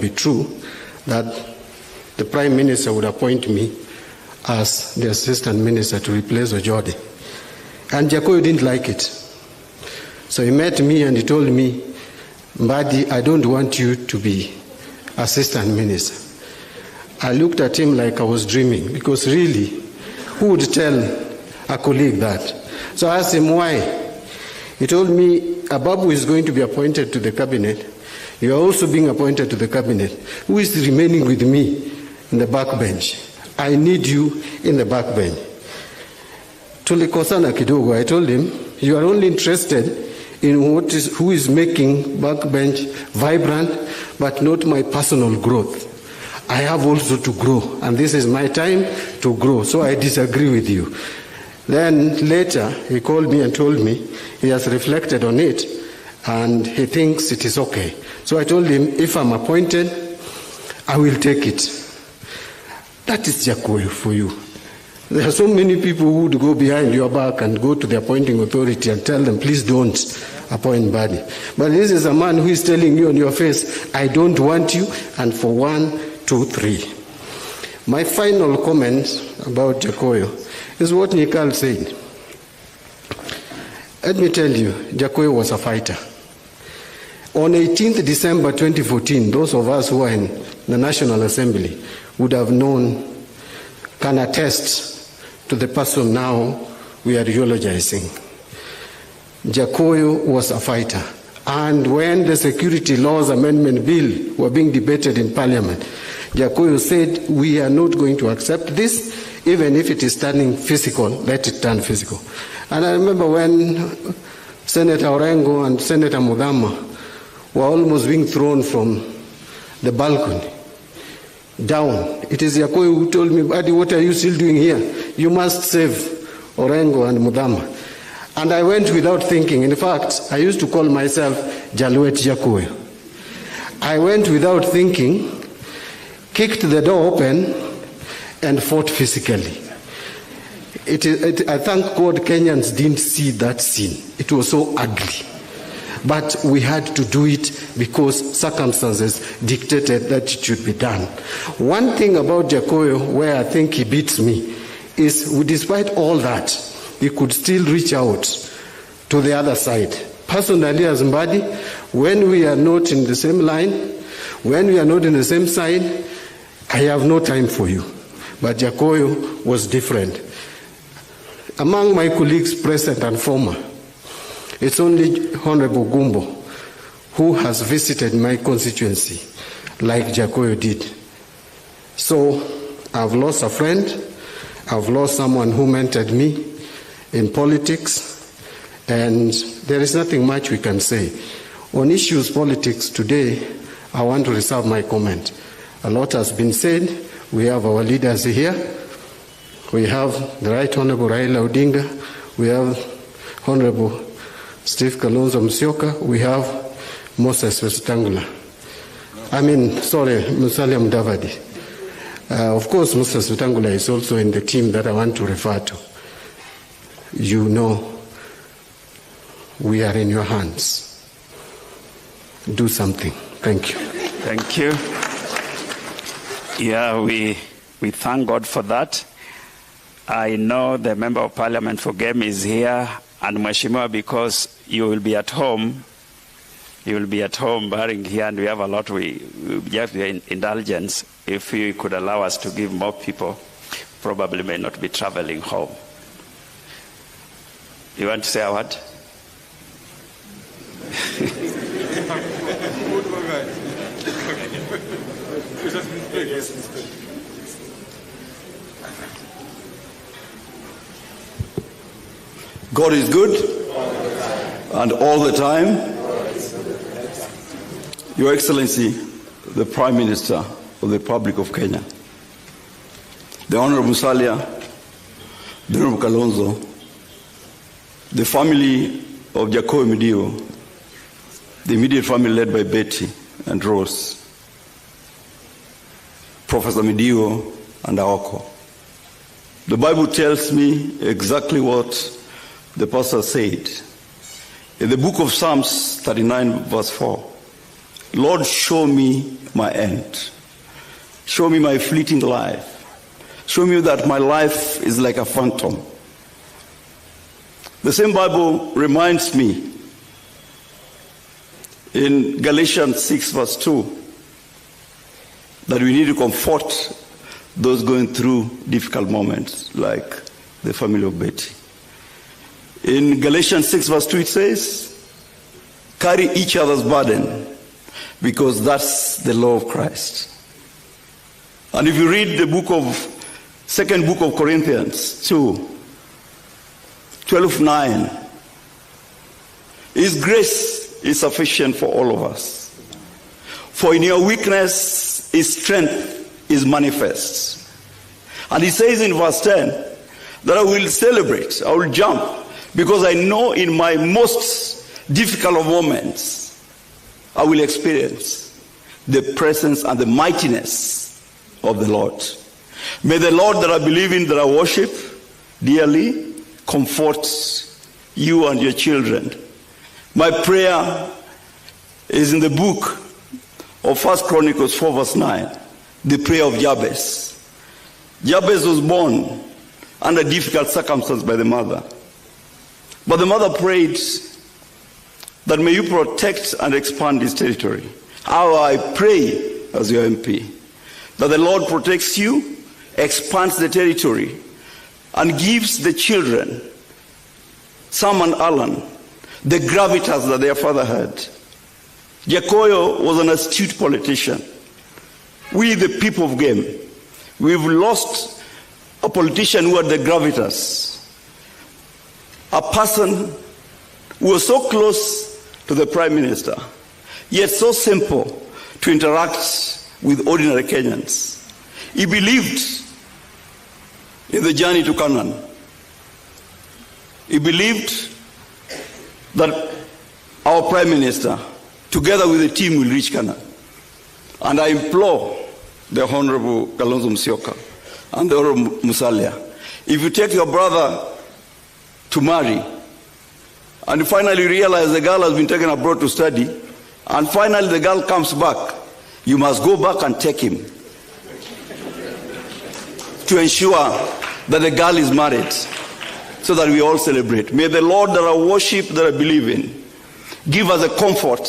be true, that the Prime Minister would appoint me as the Assistant Minister to replace Ojode. And Jakayo didn't like it. So he met me and he told me, Mbadi, I don't want you to be Assistant Minister. I looked at him like I was dreaming, because really, who would tell a colleague that? So I asked him why. He told me, Ababu is going to be appointed to the cabinet. You are also being appointed to the cabinet. Who is remaining with me in the back bench? I need you in the back bench. Tulikosana kidogo. I told him, you are only interested in who is making backbench vibrant, but not my personal growth. I have also to grow, and this is my time to grow, so I disagree with you. Then later, he called me and told me he has reflected on it, and he thinks it is okay. So I told him, if I'm appointed, I will take it. That is Jakayo for you. There are so many people who would go behind your back and go to the appointing authority and tell them, please don't appoint Mbadi. But this is a man who is telling you on your face, I don't want you, and for 1, 2, 3. My final comment about Jakayo is what Nikal said. Let me tell you, Jakayo was a fighter. On 18th December 2014, those of us who are in the National Assembly would have known, can attest to the person now we are eulogizing. Jakayo was a fighter. And when the Security Laws Amendment Bill were being debated in Parliament, Jakayo said, we are not going to accept this, even if it is turning physical, let it turn physical. And I remember when Senator Orengo and Senator Mudama were almost being thrown from the balcony down. It is Jakayo who told me, Buddy, what are you still doing here? You must save Orengo and Mudama. And I went without thinking. In fact, I used to call myself Jaluet Jakayo. I went without thinking, kicked the door open, and fought physically. I thank God Kenyans didn't see that scene. It was so ugly. But we had to do it because circumstances dictated that it should be done. One thing about Jakayo, where I think he beats me, is despite all that, he could still reach out to the other side. Personally, as Mbadi, when we are not in the same line, when we are not in the same side, I have no time for you. But Jakayo was different. Among my colleagues, present and former, it's only Honorable Gumbo who has visited my constituency like Jakayo did. So I've lost a friend. I've lost someone who mentored me in politics, and there is nothing much we can say. On issues politics today, I want to reserve my comment. A lot has been said. We have our leaders here. We have the Right Honorable Raila Odinga. We have Honorable Steve Kalonzo Musyoka. We have Moses Wetangula. Musalia Mudavadi. Of course, Moses Wetangula is also in the team that I want to refer to. You know, we are in your hands. Do something. Thank you. Thank you. Yeah, we thank God for that. I know the Member of Parliament for Game is here, and Mheshimiwa, because you will be at home, barring here, and we have a lot, we just indulgence. If you could allow us to give more people, probably may not be traveling home. You want to say a word? God is good, and all the time. Your Excellency, the Prime Minister of the Republic of Kenya, the Honorable Musalia, the Honorable Kalonzo, the family of Jakayo Midiwo, the immediate family led by Betty and Rose, Professor Midiwo and Aoko. The Bible tells me exactly what the pastor said. In the book of Psalms 39 verse 4, Lord, show me my end. Show me my fleeting life. Show me that my life is like a phantom. The same Bible reminds me in Galatians 6 verse 2 that we need to comfort those going through difficult moments, like the family of Betty. In Galatians 6 verse 2 it says, carry each other's burden, because that's the law of Christ. And if you read the second book of Corinthians 12:9, His grace is sufficient for all of us. For in your weakness, His strength is manifest. And He says in verse 10 that I will celebrate, I will jump, because I know in my most difficult of moments, I will experience the presence and the mightiness of the Lord. May the Lord that I believe in, that I worship dearly, comfort you and your children. My prayer is in the book of 1 Chronicles 4 verse 9, the prayer of Jabez. Jabez was born under difficult circumstances by the mother. But the mother prayed that may you protect and expand his territory. How I pray as your MP, that the Lord protects you, expands the territory, and gives the children, Sam and Alan, the gravitas that their father had. Jakayo was an astute politician. We, the people of Game, we've lost a politician who had the gravitas, a person who was so close to the Prime Minister, yet so simple to interact with ordinary Kenyans. He believed in the journey to Canaan. He believed that our Prime Minister, together with the team, will reach Canaan. And I implore the Honorable Kalonzo Musyoka and the Honorable Musalia, if you take your brother to marry, and you finally realize the girl has been taken abroad to study, and finally the girl comes back, you must go back and take him to ensure that the girl is married, so that we all celebrate. May the Lord that I worship, that I believe in, give us a comfort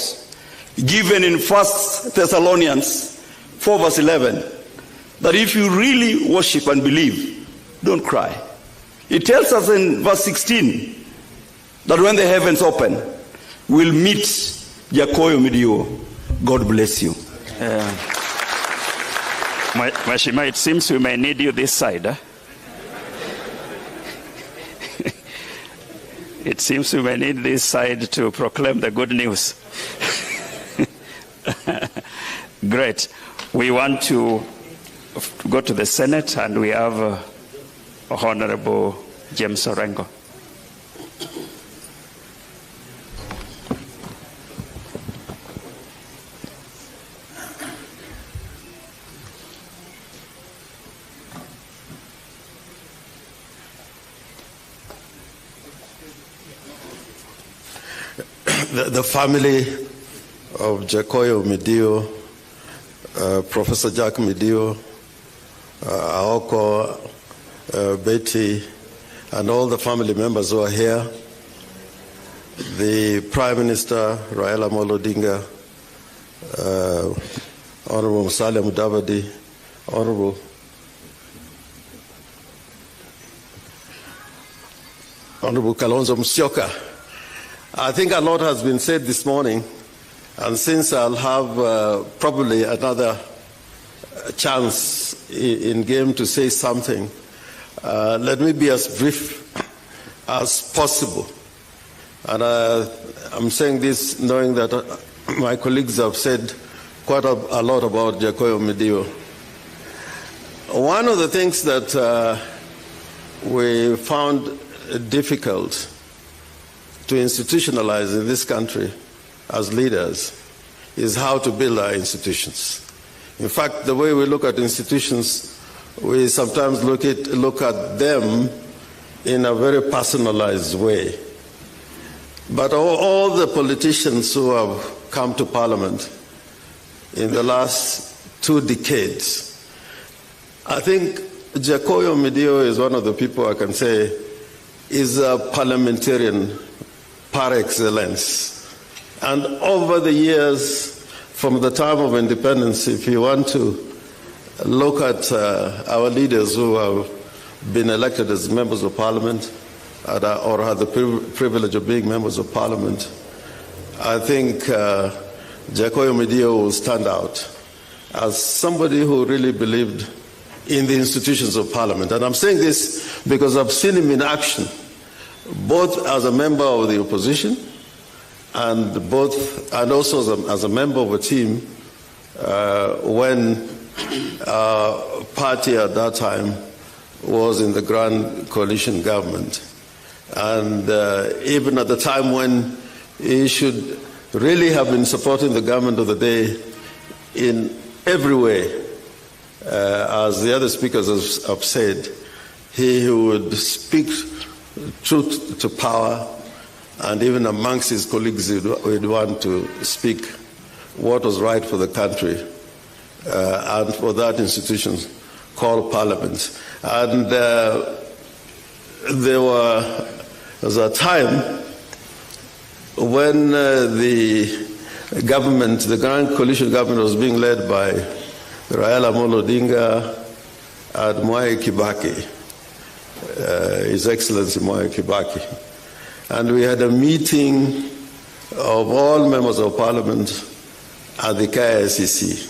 given in 1 Thessalonians 4 verse 11, that if you really worship and believe, don't cry. It tells us in verse 16 that when the heavens open, we'll meet Jakayo Midiwo. God bless you. Mheshimiwa, it seems we may need you this side. Huh? It seems we may need this side to proclaim the good news. Great. We want to go to the Senate, and we have Honorable James Orengo. The family of Jakayo Midiwo, Professor Jack Midiwo, Aoko, Betty, and all the family members who are here, the Prime Minister, Raila Odinga, Honorable Musalia Mudavadi, Honorable Kalonzo Musyoka. I think a lot has been said this morning, and since I'll have probably another chance in game to say something, let me be as brief as possible. And I'm saying this knowing that my colleagues have said quite a lot about Jakayo Midiwo. One of the things that we found difficult to institutionalize in this country as leaders is how to build our institutions. In fact, the way we look at institutions, we sometimes look at them in a very personalized way. But all the politicians who have come to Parliament in the last 2 decades. I think Jakayo Midiwo is one of the people I can say is a parliamentarian par excellence. And over the years, from the time of independence, if you want to look at our leaders who have been elected as members of parliament or had the privilege of being members of parliament, I think Jakayo Midiwo will stand out as somebody who really believed in the institutions of parliament. And I'm saying this because I've seen him in action, both as a member of the opposition and also as a member of a team when our party at that time was in the Grand Coalition government. And even at the time when he should really have been supporting the government of the day in every way, as the other speakers have said, he would speak truth to power, and even amongst his colleagues, he'd want to speak what was right for the country and for that institution called Parliament. And there was a time when the government, the Grand Coalition government, was being led by Raila, Odinga, and Mwai Kibaki, His Excellency Mwai Kibaki. And we had a meeting of all members of parliament at the KICC.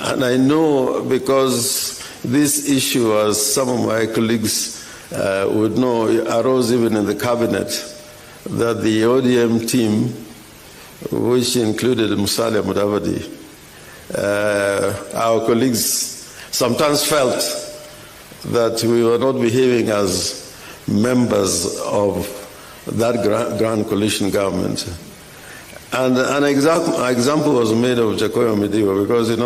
And I know, because this issue, as some of my colleagues would know, arose even in the cabinet, that the ODM team, which included Musalia Mudavadi, our colleagues sometimes felt that we were not behaving as members of that Grand Coalition government. And an example was made of Jakayo Midiwo, because,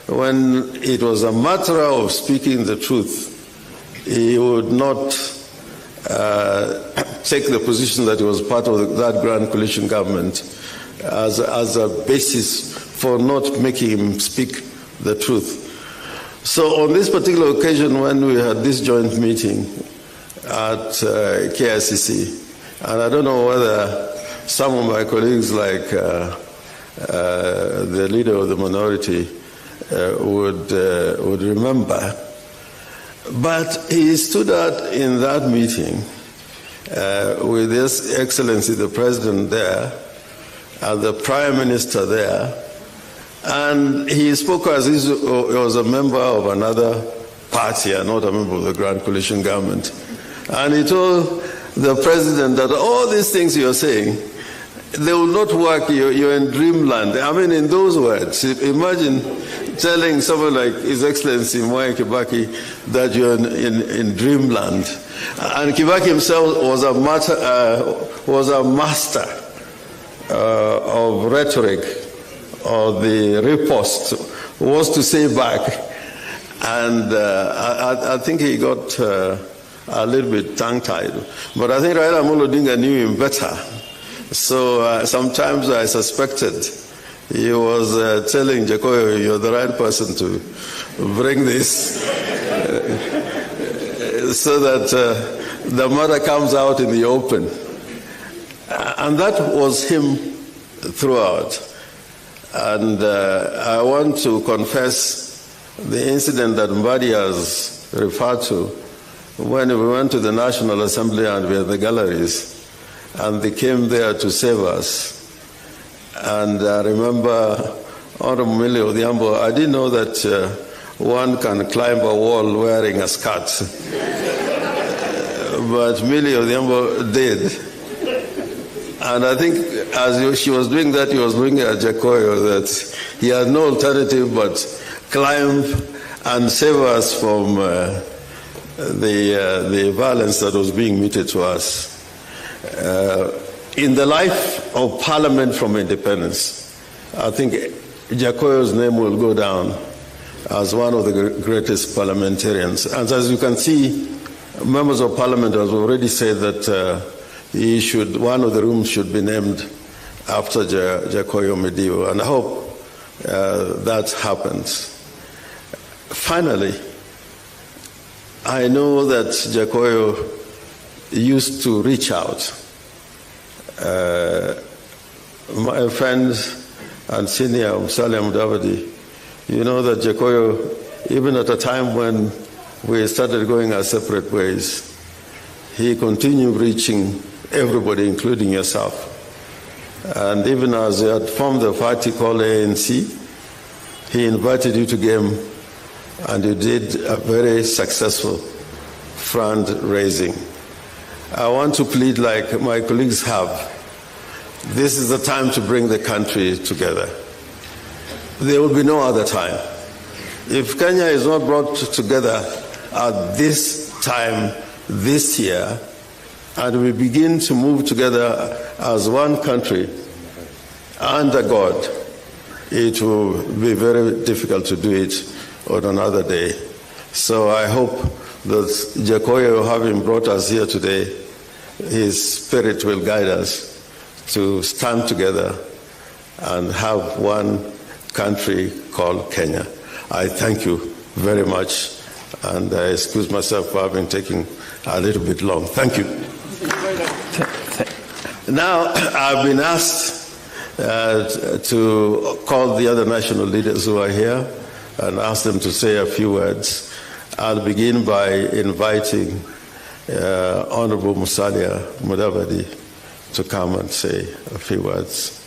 when it was a matter of speaking the truth, he would not take the position that he was part of that Grand Coalition government as a basis for not making him speak the truth. So on this particular occasion, when we had this joint meeting at KICC, and I don't know whether some of my colleagues, like the leader of the minority, would remember, but he stood out in that meeting with His Excellency the President there and the Prime Minister there, and he spoke as if he was a member of another party and not a member of the Grand Coalition government. And he told the President that all these things you're saying, they will not work, you're in dreamland. I mean, in those words, imagine telling someone like His Excellency Mwai Kibaki that you're in dreamland. And Kibaki himself was a master of rhetoric, or the riposte, was to say back. And I think he got a little bit tongue-tied. But I think Raila Odinga knew him better. So sometimes I suspected he was telling Jakayo, you're the right person to bring this so that the matter comes out in the open. And that was him throughout. And I want to confess the incident that Mbadi has referred to, when we went to the National Assembly and we had the galleries, and they came there to save us. And I remember Honorable Midiwo, I didn't know that one can climb a wall wearing a skirt. But Midiwo did. And I think as she was doing that, he was looking at Jakayo, that he had no alternative but climb and save us from the violence that was being meted to us. In the life of Parliament from independence, I think Jakayo's name will go down as one of the greatest parliamentarians. And as you can see, members of Parliament have already said that one of the rooms should be named after Jakayo Midiwo. And I hope that happens. Finally, I know that Jakayo used to reach out. My friend and senior Musalia Mudavadi, you know that Jakayo, even at a time when we started going our separate ways, he continued reaching everybody, including yourself. And even as he had formed the party called ANC, he invited you to game, and you did a very successful fundraising. I want to plead, like my colleagues have, this is the time to bring the country together. There will be no other time. If Kenya is not brought together at this time this year, and we begin to move together as one country under God, it will be very difficult to do it on another day. So I hope that Jakayo, having brought us here today, his spirit will guide us to stand together and have one country called Kenya. I thank you very much, and I excuse myself for having taken a little bit long. Thank you. Now, I've been asked to call the other national leaders who are here and ask them to say a few words. I'll begin by inviting Honorable Musalia Mudavadi to come and say a few words.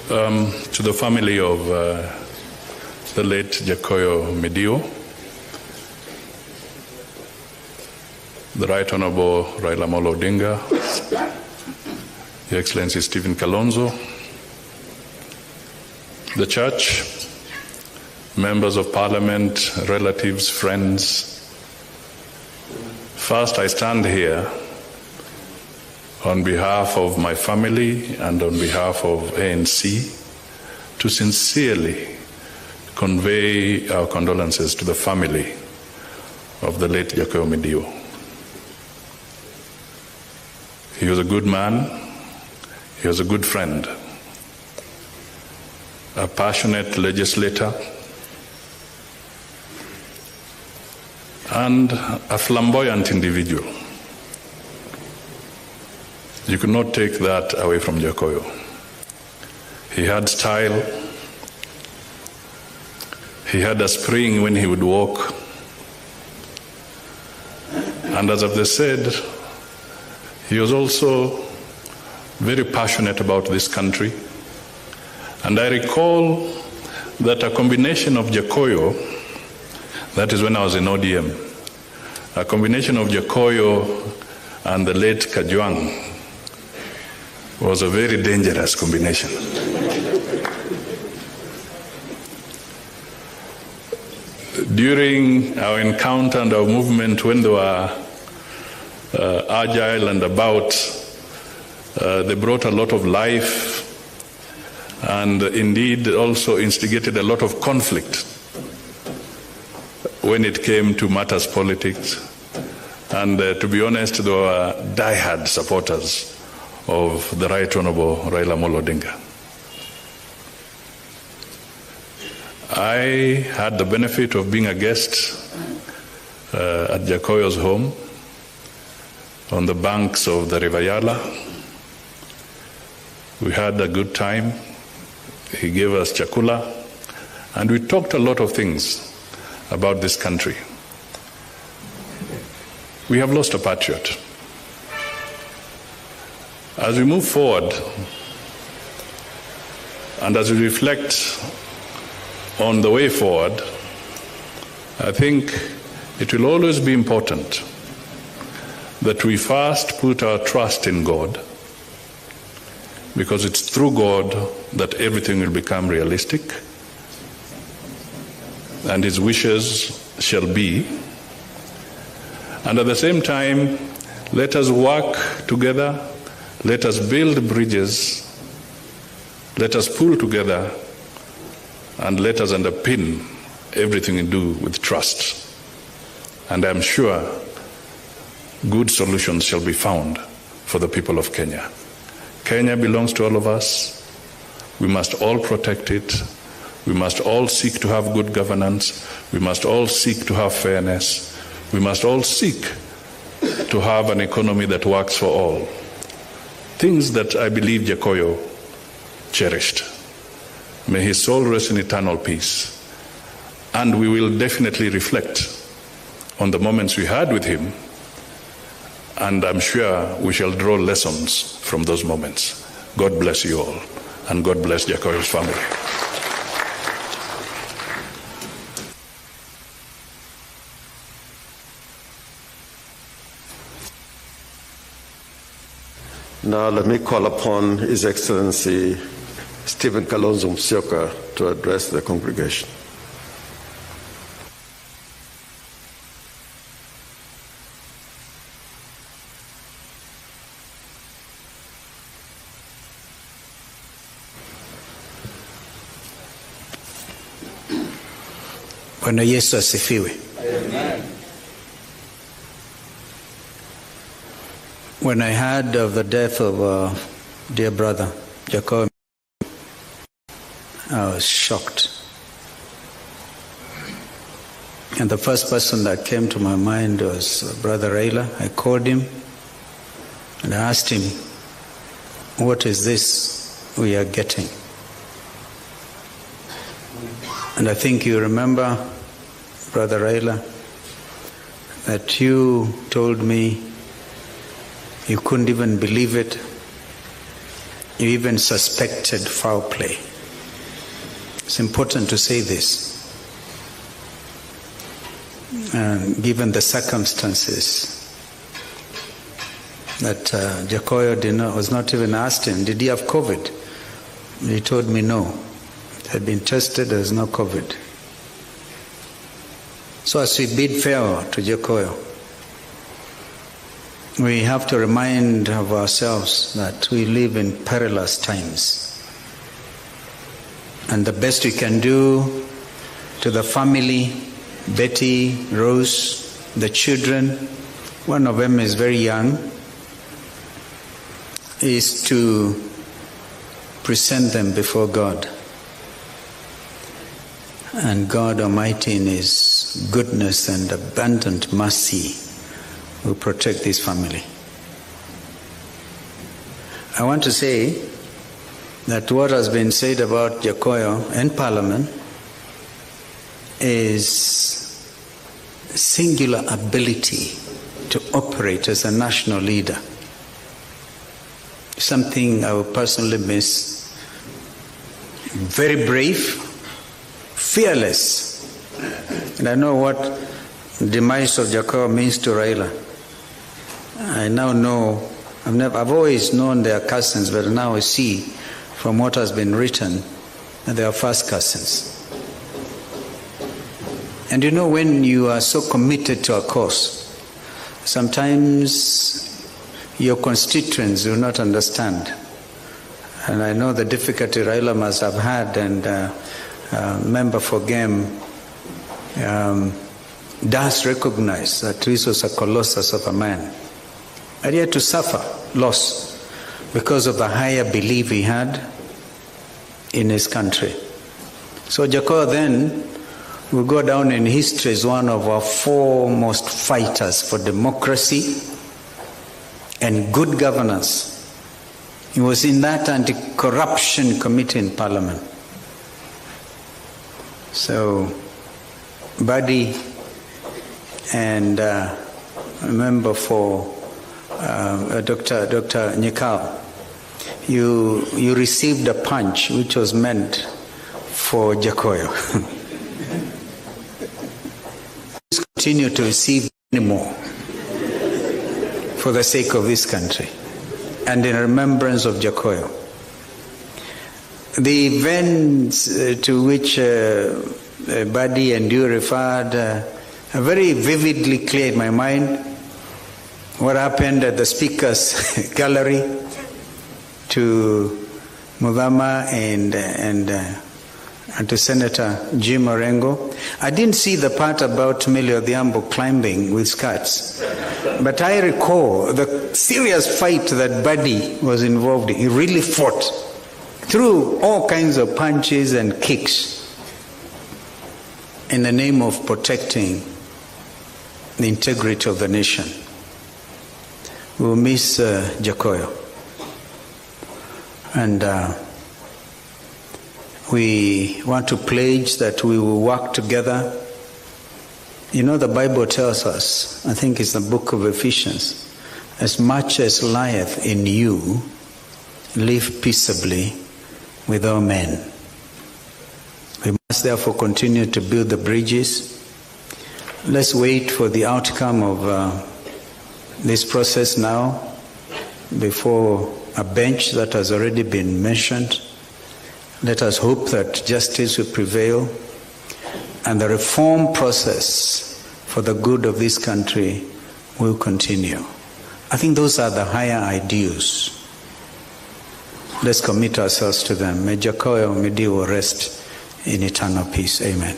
To the family of the late Jakayo Midiwo, the Right Honorable Raila Odinga, Your Excellency Stephen Kalonzo, the Church, members of Parliament, relatives, friends. First, I stand here on behalf of my family and on behalf of ANC to sincerely convey our condolences to the family of the late Jakayo Midiwo. He was a good man, he was a good friend, a passionate legislator, and a flamboyant individual. You could not take that away from Jakayo. He had style. He had a spring when he would walk. And as I've said, he was also very passionate about this country. And I recall that a combination of Jakayo, that is when I was in ODM, a combination of Jakayo and the late Kajwang was a very dangerous combination. During our encounter and our movement, when they were agile and about, they brought a lot of life and indeed also instigated a lot of conflict when it came to matters politics. And to be honest, they were diehard supporters of the Right Honorable Raila Odinga. I had the benefit of being a guest at Jakayo's home on the banks of the River Yala. We had a good time. He gave us chakula, and we talked a lot of things about this country. We have lost a patriot. As we move forward, and as we reflect on the way forward, I think it will always be important that we first put our trust in God, because it's through God that everything will become realistic and His wishes shall be. And at the same time, let us work together, let us build bridges, let us pull together and let us underpin everything we do with trust. And I'm sure good solutions shall be found for the people of Kenya. Kenya belongs to all of us. We must all protect it. We must all seek to have good governance. We must all seek to have fairness. We must all seek to have an economy that works for all. Things that I believe Jakayo cherished. May his soul rest in eternal peace. And we will definitely reflect on the moments we had with him, and I'm sure we shall draw lessons from those moments. God bless you all, and God bless Jakayo's family. Now let me call upon His Excellency Stephen Kalonzo Musyoka to address the congregation. Bwana Yesu asifiwe. Amen. When I heard of the death of dear brother Jakayo, I was shocked. And the first person that came to my mind was Brother Raila. I called him and I asked him, what is this we are getting? And I think you remember, Brother Raila, that you told me you couldn't even believe it. You even suspected foul play. It's important to say this. And given the circumstances that Jakayo was not even asked him, did he have COVID? He told me no. It had been tested, there was no COVID. So as we bid farewell to Jakayo, we have to remind of ourselves that we live in perilous times. And the best we can do to the family, Betty, Rose, the children, one of them is very young, is to present them before God. And God Almighty in His goodness and abundant mercy will protect this family. I want to say that what has been said about Jakayo in Parliament is singular ability to operate as a national leader. Something I will personally miss. Very brave, fearless. And I know what the demise of Jakayo means to Raila. I now know, I've always known they are cousins, but now I see from what has been written that they are first cousins. And you know, when you are so committed to a cause, sometimes your constituents will not understand. And I know the difficulty Raila must have had, and member for GEM does recognize that this was a colossus of a man. And he had to suffer loss because of the higher belief he had in his country. So Jakayo then will go down in history as one of our foremost fighters for democracy and good governance. He was in that anti-corruption committee in Parliament. So, Buddy and a member for Dr. Nyekao, you received a punch which was meant for Jakayo. Please continue to receive many more for the sake of this country and in remembrance of Jakayo. The events to which Buddy and you referred are very vividly clear in my mind. What happened at the Speaker's gallery to Mudhama and and to Senator Jim Orengo. I didn't see the part about Millie Odhiambo climbing with skirts, but I recall the serious fight that Buddy was involved in. He really fought through all kinds of punches and kicks in the name of protecting the integrity of the nation. We will miss Jakayo. And we want to pledge that we will work together. You know, the Bible tells us, I think it's the book of Ephesians, as much as lieth in you, live peaceably with all men. We must therefore continue to build the bridges. Let's wait for the outcome of this process now before a bench that has already been mentioned. Let us hope that justice will prevail and the reform process for the good of this country will continue. I think those are the higher ideals. Let's commit ourselves to them. May Jakayo Midiwo rest in eternal peace. Amen.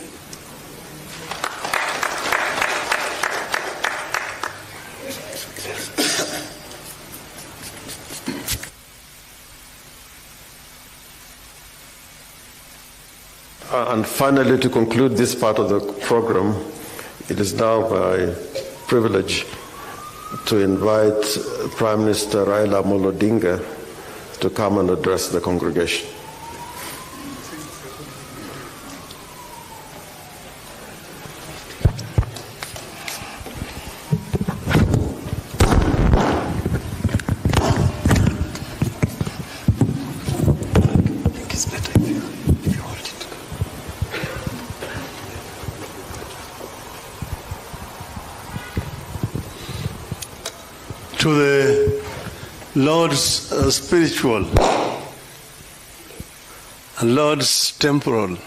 And finally, to conclude this part of the program, it is now my privilege to invite Prime Minister Raila Odinga to come and address the congregation. To the Lord's spiritual and Lord's temporal,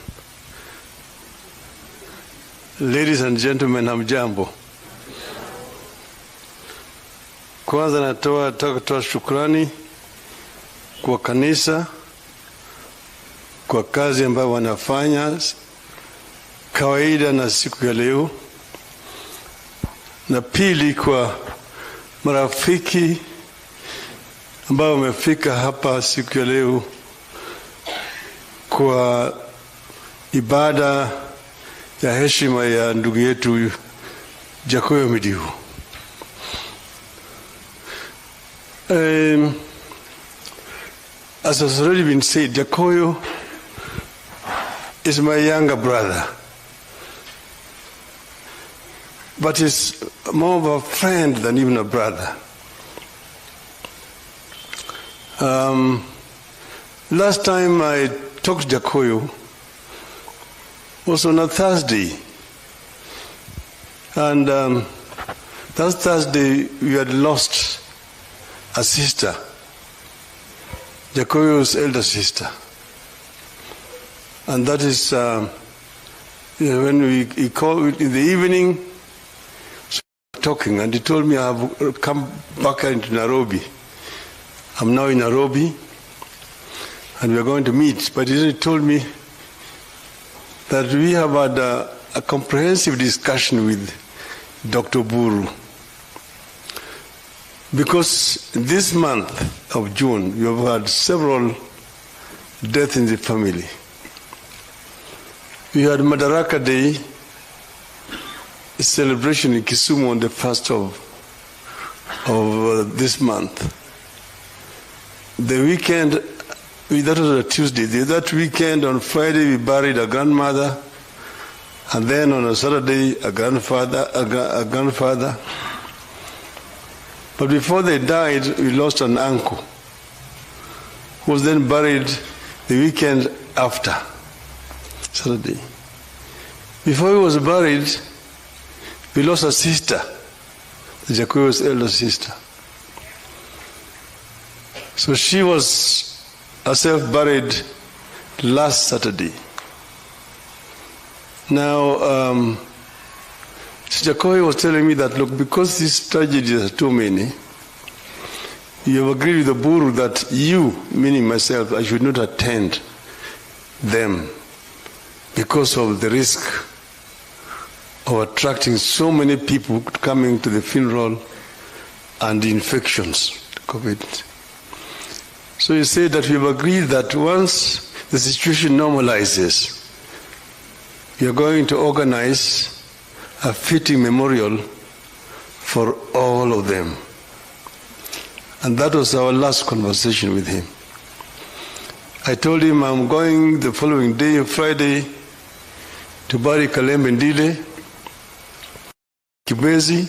ladies and gentlemen, hamjambo. Kwanza nataka kutoa shukrani kwa kanisa kwa kazi ambayo wanafanya kawaida na siku ya leo, na pili kwa marafiki ambao wamefika hapa siku ya leo kwa ibada ya heshima ya ndugu yetu Jakayo Midiwo. As has already been said, Jakayo is my younger brother, but is more of a friend than even a brother. Last time I talked to Jakayo was on a Thursday, and that Thursday we had lost a sister, Jakayo's elder sister, and that is when he called in the evening, talking, and he told me I have come back into Nairobi. I'm now in Nairobi, and we are going to meet. But he told me that we have had a comprehensive discussion with Dr. Buru, because this month of June we have had several deaths in the family. We had Madaraka Day, a celebration in Kisumu on the 1st of this month. The weekend, that was a Tuesday. That weekend, on Friday, we buried a grandmother, and then on a Saturday, a grandfather. But before they died, we lost an uncle, who was then buried the weekend after Saturday. Before he was buried, we lost a sister, Jakayo's elder sister. So she was herself buried last Saturday. Now, Jakayo was telling me that, look, because these tragedies are too many, you have agreed with the Buru that you, meaning myself, I should not attend them. because of the risk of attracting so many people coming to the funeral and infections, COVID. So he said that we have agreed that once the situation normalizes, we are going to organize a fitting memorial for all of them. And that was our last conversation with him. I told him I'm going the following day, Friday, to bury Kalembe Ndile, Kibwezi.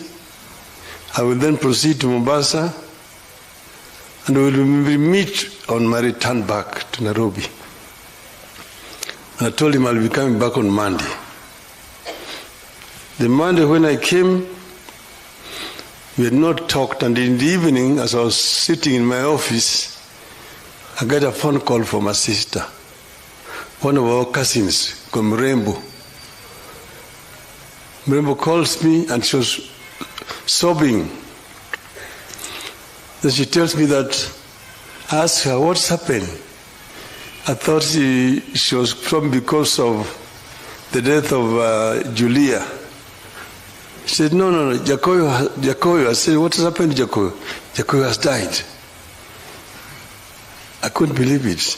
I will then proceed to Mombasa, and we will meet on my return back to Nairobi. And I told him I'll be coming back on Monday. The Monday when I came, we had not talked, and in the evening, as I was sitting in my office, I got a phone call from my sister, one of our cousins, called Mrembo. Mrembo calls me and she was sobbing. Then she tells me that, I asked her, what's happened? I thought she was probably because of the death of Julia. She said, no, Jakayo. I said, what has happened to Jakayo? Jakayo has died. I couldn't believe it.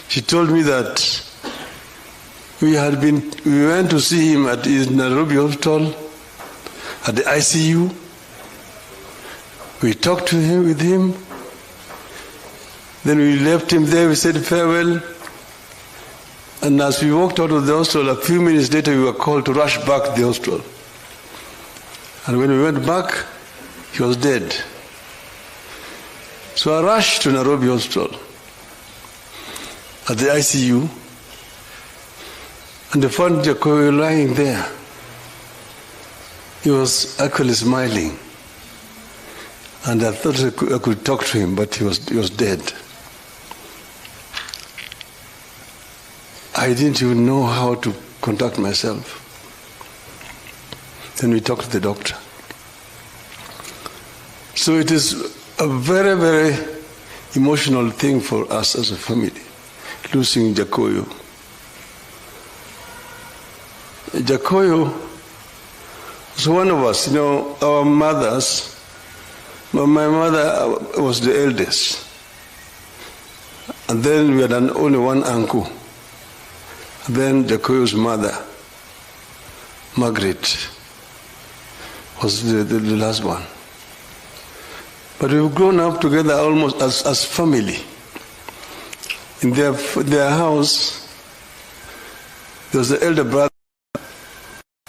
She told me that we went to see him at his Nairobi hospital, at the ICU. We talked with him. Then we left him there, we said farewell. And as we walked out of the hospital, a few minutes later, we were called to rush back to the hospital. And when we went back, he was dead. So I rushed to Nairobi hospital at the ICU, and I found Jakayo lying there. He was actually smiling. And I thought I could talk to him, but he was dead. I didn't even know how to conduct myself. Then we talked to the doctor. So it is a very, very emotional thing for us as a family, losing Jakayo. Jakayo was one of us, our mothers. My mother was the eldest. And then we had only one uncle. And then Jakayo's mother, Margaret, was the last one. But we've grown up together almost as family. In their house, there was the elder brother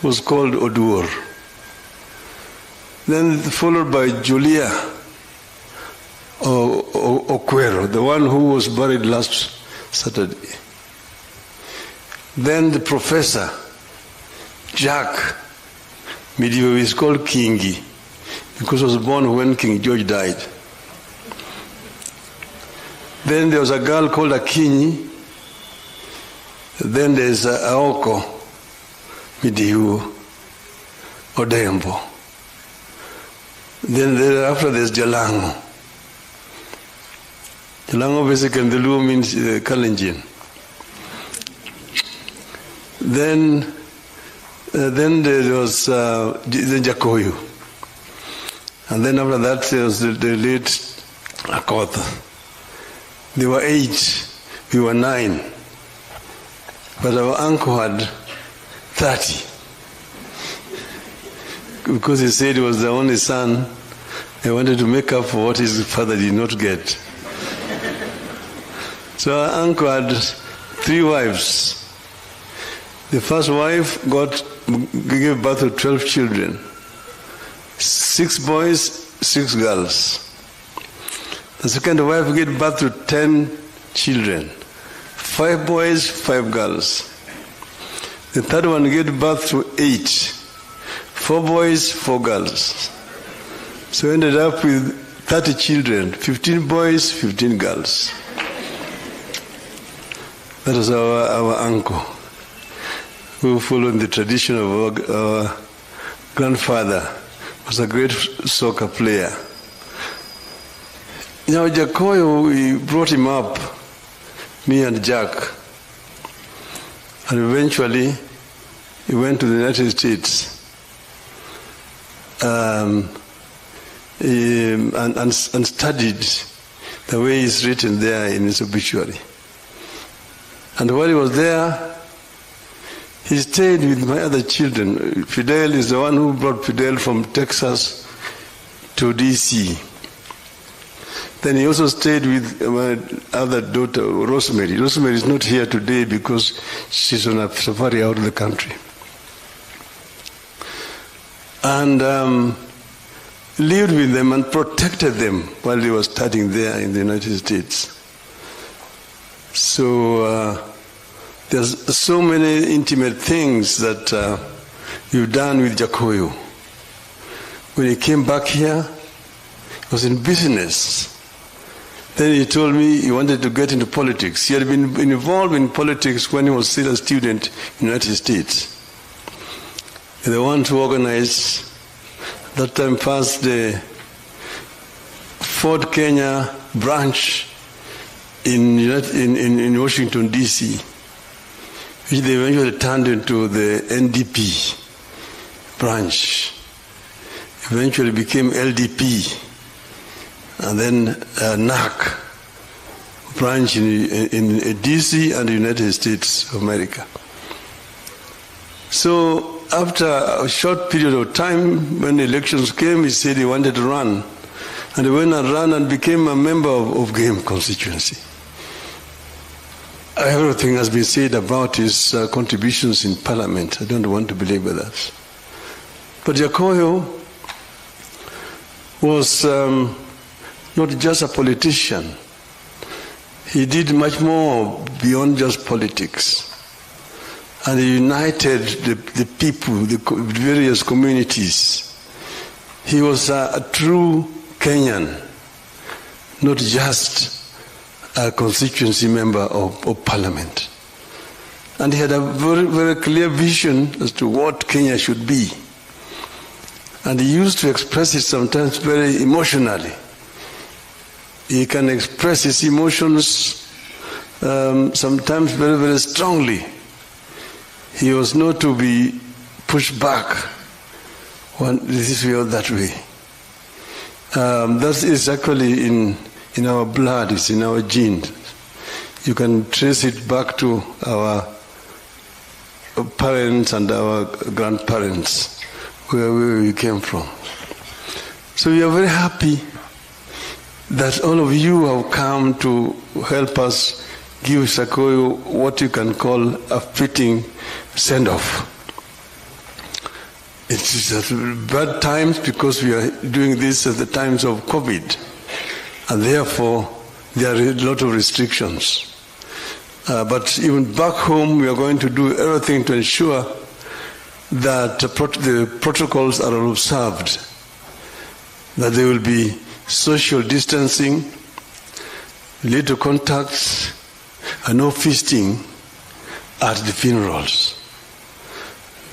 who was called Oduor. Then followed by Julia Okwero, the one who was buried last Saturday. Then the professor, Jack Midiwo'S, called Kingi, because he was born when King George died. Then there was a girl called Akinyi. Then there's Aoko Midiwo Odembo. Then thereafter there's Jalango. Jalango basically in the Luo means Kalenjin. Then there was the Jakayo. And then after that there was the late Akoth. They were 8, we were 9. But our uncle had 30. Because he said he was the only son, he wanted to make up for what his father did not get. So our uncle had 3 wives. The first wife gave birth to 12 children. 6 boys, 6 girls. The second wife gave birth to 10 children. 5 boys, 5 girls. The third one gave birth to 8. 4 boys, 4 girls. So we ended up with 30 children, 15 boys, 15 girls. That was our uncle, who followed the tradition of our grandfather, was a great soccer player. Jakayo, we brought him up, me and Jack. And eventually, he went to the United States and studied the way it's written there in his obituary. And while he was there, he stayed with my other children. Fidel is the one who brought Fidel from Texas to D.C. Then he also stayed with my other daughter, Rosemary. Rosemary is not here today because she's on a safari out of the country. And lived with them and protected them while they were studying there in the United States. So there's so many intimate things that you've done with Jakayo. When he came back here, he was in business. Then he told me he wanted to get into politics. He had been involved in politics when he was still a student in the United States. They want to organize, that time first, the Ford Kenya branch in Washington, D.C., which they eventually turned into the NDP branch. Eventually became LDP, and then NAC branch in D.C. and the United States of America. So after a short period of time, when the elections came, he said he wanted to run. And he went and ran and became a member of Game constituency. Everything has been said about his contributions in Parliament. I don't want to belabor that. But Jakayo was not just a politician. He did much more beyond just politics. And he united the people, the various communities. He was a true Kenyan, not just a constituency member of Parliament. And he had a very, very clear vision as to what Kenya should be. And he used to express it sometimes very emotionally. He can express his emotions sometimes very, very strongly. He was not to be pushed back this way or that way. That is actually in our blood, it's in our genes. You can trace it back to our parents and our grandparents, where we came from. So we are very happy that all of you have come to help us give Jakayo what you can call a fitting send-off. It is at bad times because we are doing this at the times of COVID, and therefore there are a lot of restrictions. But even back home, we are going to do everything to ensure that the protocols are observed, that there will be social distancing, little contacts, and no feasting at the funerals.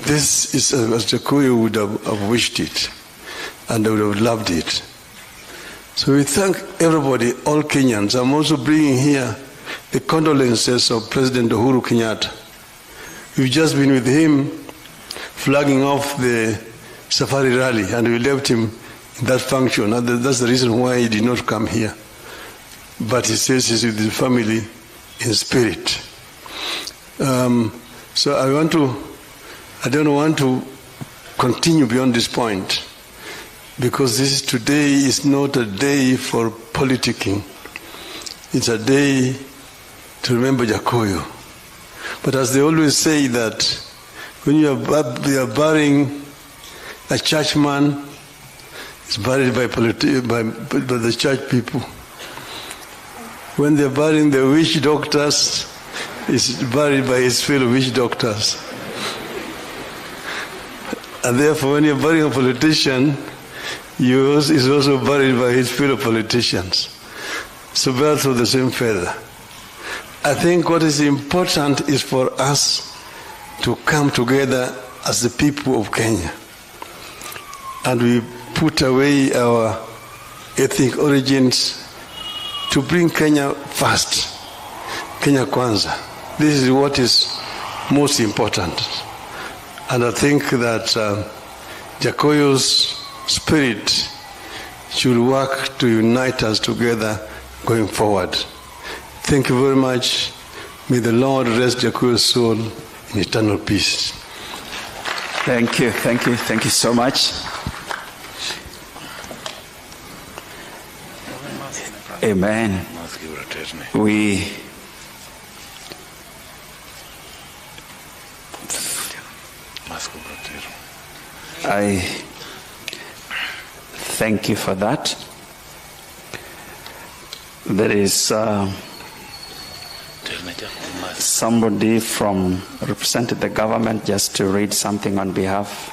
This is as Jakayo would have wished it, and they would have loved it. So we thank everybody, all Kenyans. I'm also bringing here the condolences of President Uhuru Kenyatta. We've just been with him flagging off the safari rally, and we left him in that function. And that's the reason why he did not come here. But he says he's with his family in spirit. So I don't want to continue beyond this point, because today is not a day for politicking. It's a day to remember Jakayo. But as they always say, that when you are burying a churchman, it's buried by the church people. When they're burying the witch doctors, it's buried by his fellow witch doctors. And therefore, when you're burying a politician, he's also buried by his fellow politicians. So birds of the same feather. I think what is important is for us to come together as the people of Kenya. And we put away our ethnic origins to bring Kenya first. Kenya Kwanza. This is what is most important. And I think that Jakayo's spirit should work to unite us together going forward. Thank you very much. May the Lord rest Jakayo's soul in eternal peace. Thank you so much. Amen. I thank you for that. There is somebody from representing the government just to read something on behalf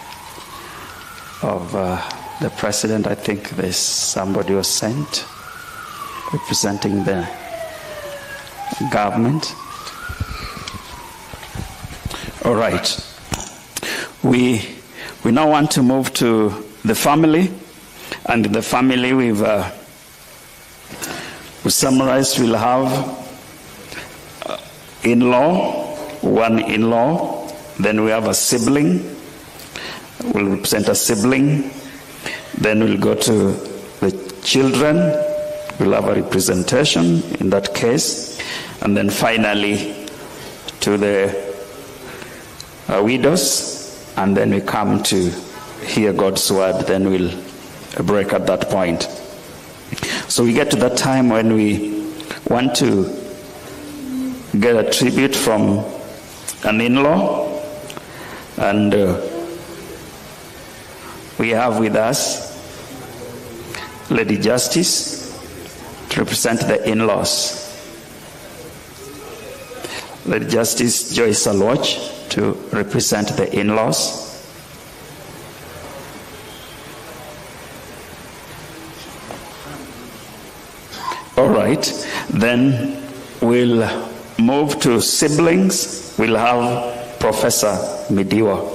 of the president. I think there's somebody who was sent representing the government. All right. We now want to move to the family, and in the family we summarized. We'll have one in-law, then we have a sibling. We'll represent a sibling. Then we'll go to the children. We'll have a representation in that case, and then finally to the widows. And then we come to hear God's word, then we'll break at that point. So we get to that time when we want to get a tribute from an in-law, and we have with us Lady Justice to represent the in-laws. Lady Justice Joyce Alwach to represent the in-laws. All right, then we'll move to siblings. We'll have Professor Midiwo.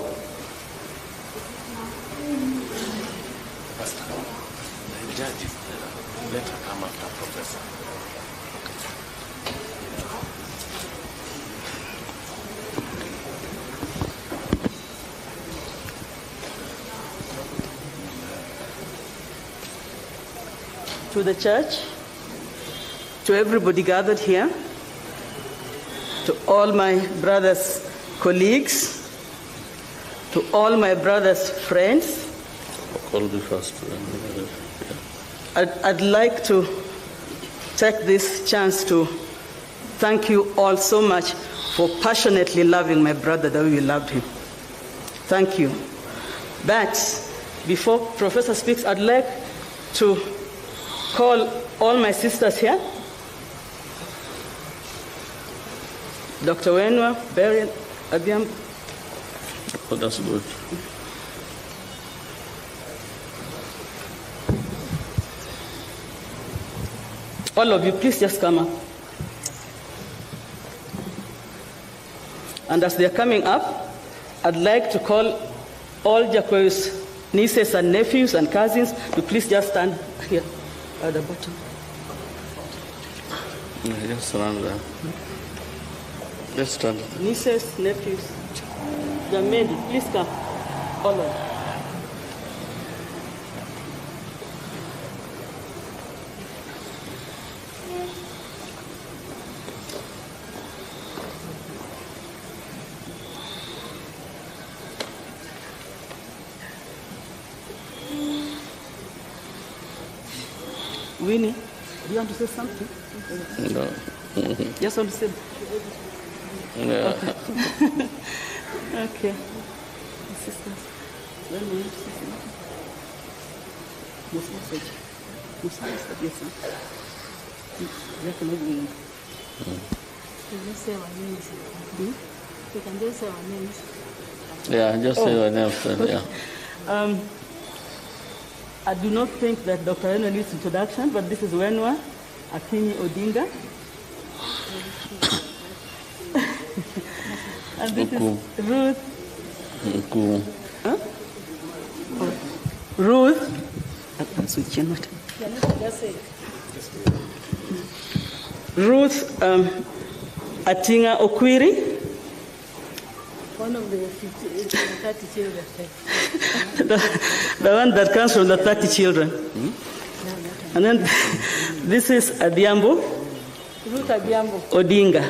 To the church, to everybody gathered here, to all my brothers' colleagues, to all my brothers' friends, I'd like to take this chance to thank you all so much for passionately loving my brother the way you loved him. Thank you. But before Professor speaks, I'd like to call all my sisters here. Dr. Wenwa, Berian, Abiam. Oh, that's good. All of you, please just come up. And as they're coming up, I'd like to call all Jakayo's nieces and nephews and cousins to please just stand here at the bottom. Just stand there. Just stand. Nieces, nephews, Jamedi, please come. All of you. Winnie, do you want to say something? No. Just want to say. Yeah. Okay. Sisters, when will you say something? Yeah, just say your name. Yeah. I do not think that Dr. Raila needs introduction, but this is Wenwa Akinyi Odinga. And this is Ruth. Huh? Oh. Ruth. Ruth Atinga Okwiri. The one that comes from the 30 children. And then this is Adhiambo. Odinga.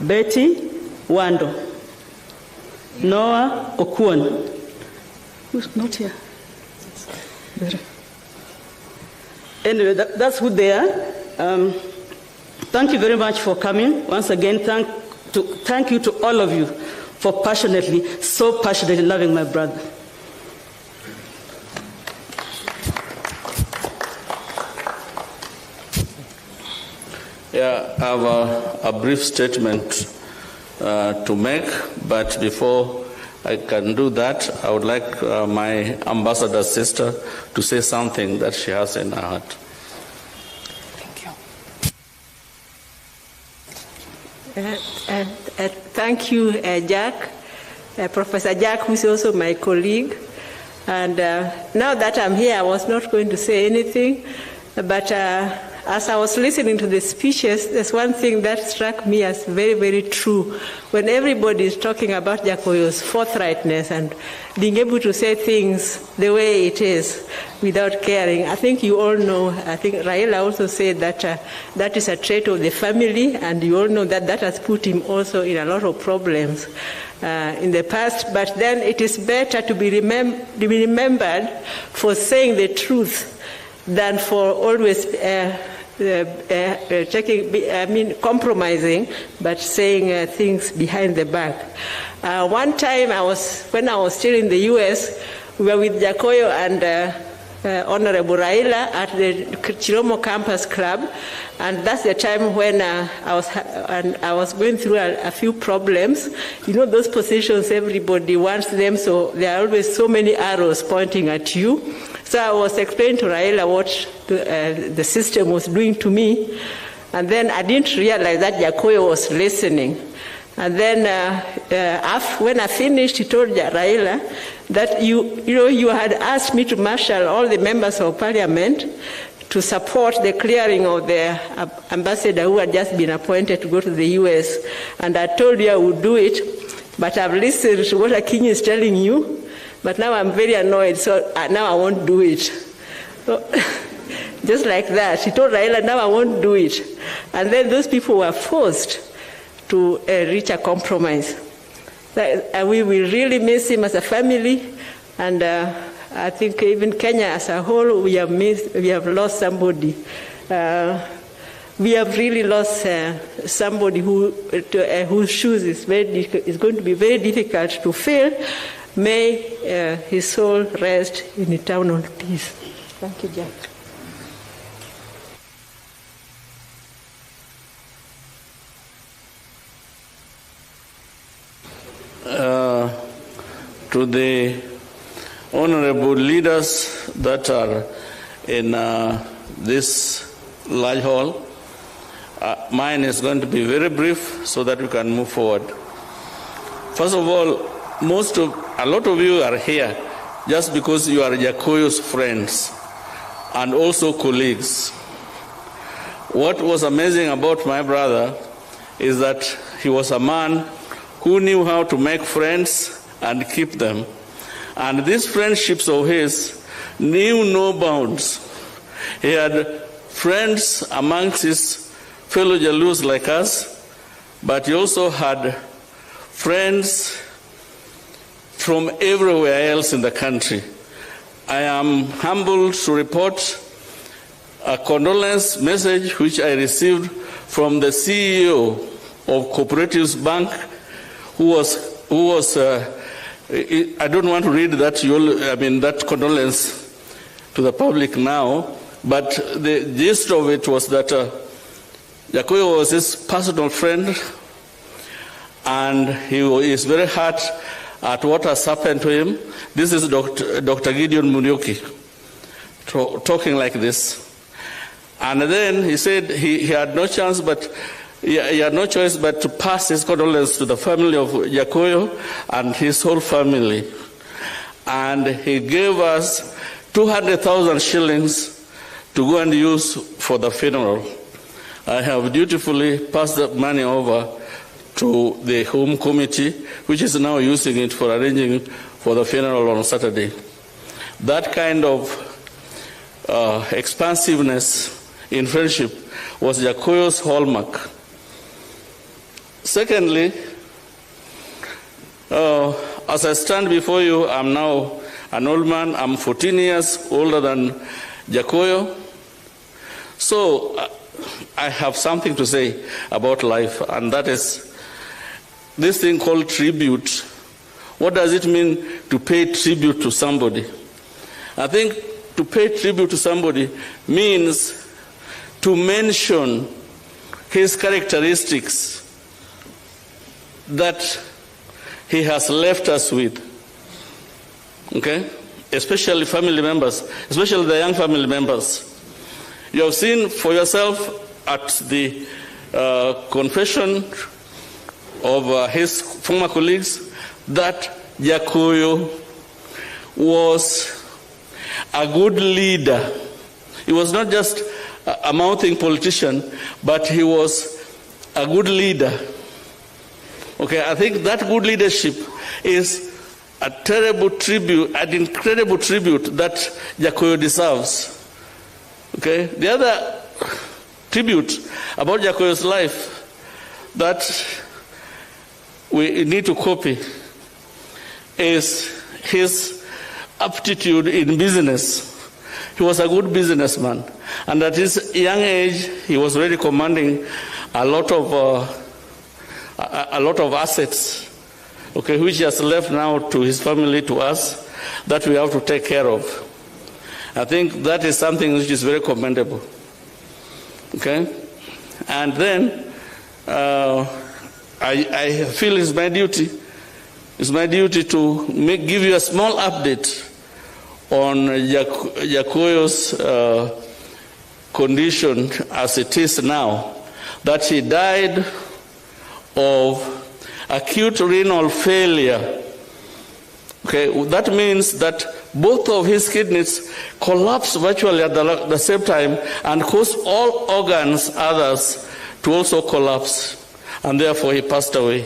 Betty Wando. Noah Okuon. Who's not here? Anyway, that's who they are. Thank you very much for coming. Once again, thank you to all of you for so passionately loving my brother. Yeah, I have a brief statement to make, but before I can do that, I would like my ambassador sister to say something that she has in her heart. Thank you, Jack, Professor Jack, who is also my colleague. And now that I'm here, I was not going to say anything, but as I was listening to the speeches, there's one thing that struck me as very, very true. When everybody is talking about Jakayo's forthrightness and being able to say things the way it is without caring, I think you all know, I think Raila also said that that is a trait of the family, and you all know that that has put him also in a lot of problems in the past. But then it is better to be remembered for saying the truth than for always compromising, but saying things behind the back. One time, when I was still in the U.S., we were with Jakayo and Honorable Raila at the Chiromo Campus Club, and that's the time when I was going through a few problems. You know, those positions, everybody wants them, so there are always so many arrows pointing at you. So I was explaining to Raila what the system was doing to me, and then I didn't realize that Jakayo was listening. And then when I finished, he told Raila that you had asked me to marshal all the members of parliament to support the clearing of the ambassador who had just been appointed to go to the U.S. And I told you I would do it, but I've listened to what Akinyi is telling you, but now I'm very annoyed, so now I won't do it. So, just like that, he told Raila, now I won't do it. And then those people were forced to reach a compromise. We will really miss him as a family, and I think even Kenya as a whole, we have lost somebody. We have really lost somebody whose shoes is going to be very difficult to fill. May his soul rest in eternal peace. Thank you, Jack. To the honorable leaders that are in this large hall, mine is going to be very brief so that we can move forward. First of all, a lot of you are here just because you are Jakayo's friends and also colleagues. What was amazing about my brother is that he was a man who knew how to make friends and keep them. And these friendships of his knew no bounds. He had friends amongst his fellow Jalus like us, but he also had friends from everywhere else in the country. I am humbled to report a condolence message which I received from the CEO of Cooperatives Bank, who was I don't want to read that condolence to the public now, but the gist of it was that Jakayo was his personal friend, and he is very hurt at what has happened to him. This is Dr. Gideon Munyoki talking like this. And then he said he had no choice but to pass his condolence to the family of Jakayo and his whole family. And he gave us 200,000 shillings to go and use for the funeral. I have dutifully passed that money over to the Home Committee, which is now using it for arranging for the funeral on Saturday. That kind of expansiveness in friendship was Jakayo's hallmark. Secondly, as I stand before you, I'm now an old man. I'm 14 years older than Jakayo. So I have something to say about life, and that is this thing called tribute. What does it mean to pay tribute to somebody? I think to pay tribute to somebody means to mention his characteristics that he has left us with, okay? Especially family members, especially the young family members. You have seen for yourself at the confession of his former colleagues that Jakayo was a good leader. He was not just a mouthing politician, but he was a good leader. Okay, I think that good leadership is a terrible tribute, an incredible tribute that Jakayo deserves. Okay, the other tribute about Jakayo's life that we need to copy is his aptitude in business. He was a good businessman, and at his young age, he was already commanding a lot of assets, okay, which he has left now to his family, to us, that we have to take care of. I think that is something which is very commendable. Okay, and then I feel it's my duty. It's my duty to give you a small update on Jakayo's condition as it is now. That he died of acute renal failure. Okay, that means that both of his kidneys collapsed virtually at the same time and caused all organs, others, to also collapse, and therefore he passed away.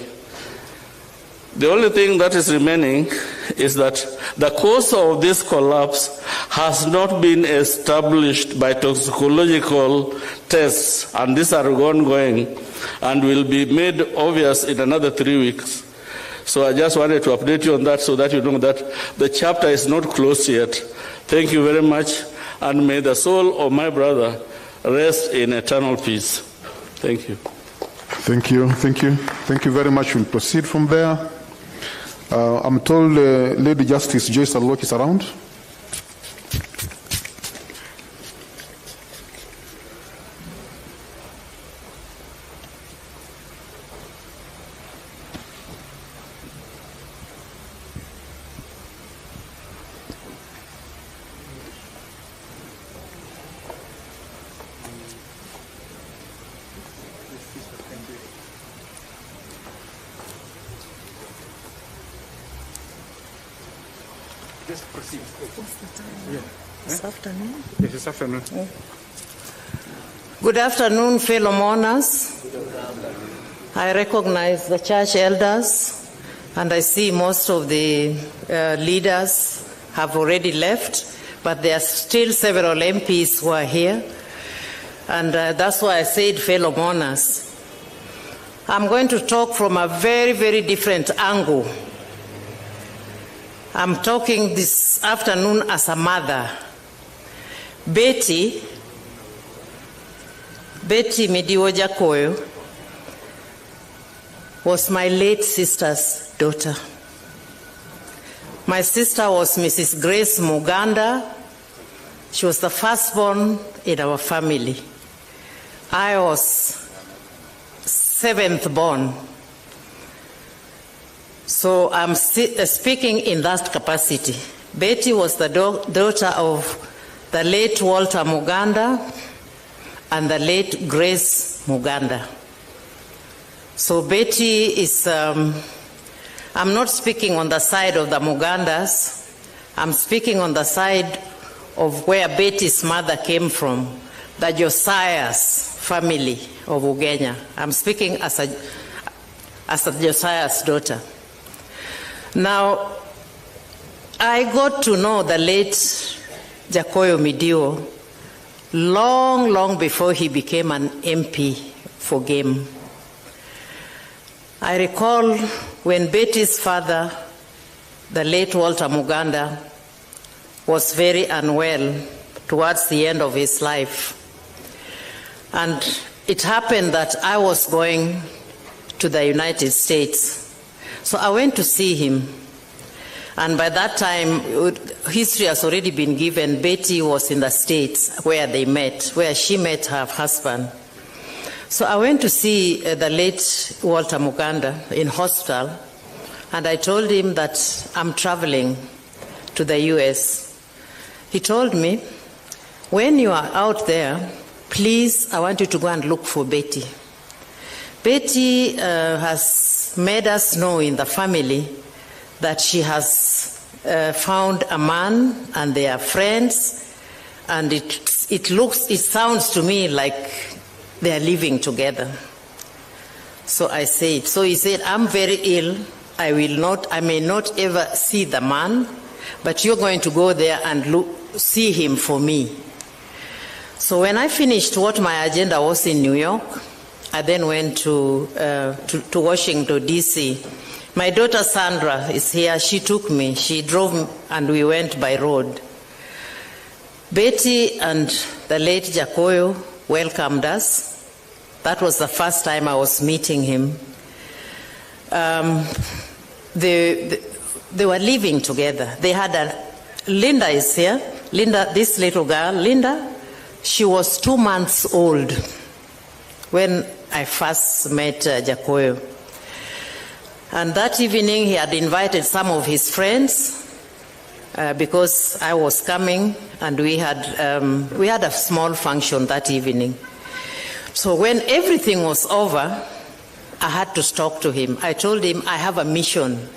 The only thing that is remaining is that the cause of this collapse has not been established by toxicological tests, and these are ongoing and will be made obvious in another 3 weeks. So I just wanted to update you on that so that you know that the chapter is not closed yet. Thank you very much, and may the soul of my brother rest in eternal peace. Thank you. Thank you. Thank you. Thank you very much. We'll proceed from there. I'm told Lady Justice Joyce Alok is around. Just proceed. What's the time? Yeah. This afternoon? Yes, this afternoon. Yeah. Good afternoon, fellow mourners. I recognize the church elders, and I see most of the leaders have already left, but there are still several MPs who are here, and that's why I said fellow mourners. I'm going to talk from a very, very different angle. I'm talking this afternoon as a mother. Betty Midiwo'S Jakayo was my late sister's daughter. My sister was Mrs. Grace Muganda. She was the firstborn in our family. I was seventh born. So I'm speaking in that capacity. Betty was the daughter of the late Walter Muganda and the late Grace Muganda. So Betty is, I'm not speaking on the side of the Mugandas, I'm speaking on the side of where Betty's mother came from, the Josiah's family of Ugenya. I'm speaking as as Josiah's daughter. Now, I got to know the late Jakayo Midiwo long, long before he became an MP for Game. I recall when Betty's father, the late Walter Muganda, was very unwell towards the end of his life. And it happened that I was going to the United States. So I went to see him. And by that time, history has already been given. Betty was in the States where they met, where she met her husband. So I went to see the late Walter Muganda in hospital, and I told him that I'm traveling to the US. He told me, when you are out there, please, I want you to go and look for Betty. Betty has made us know in the family that she has found a man and they are friends, and it sounds to me like they are living together. So I said, so he said, I'm very ill. I may not ever see the man, but you're going to go there and see him for me. So when I finished what my agenda was in New York, I then went to Washington, D.C. My daughter Sandra is here. She took me. She drove and we went by road. Betty and the late Jakayo welcomed us. That was the first time I was meeting him. They were living together. They had Linda is here. Linda, this little girl, Linda, she was 2 months old when I first met Jakayo. And that evening he had invited some of his friends because I was coming, and we had a small function that evening. So when everything was over, I had to talk to him. I told him I have a mission.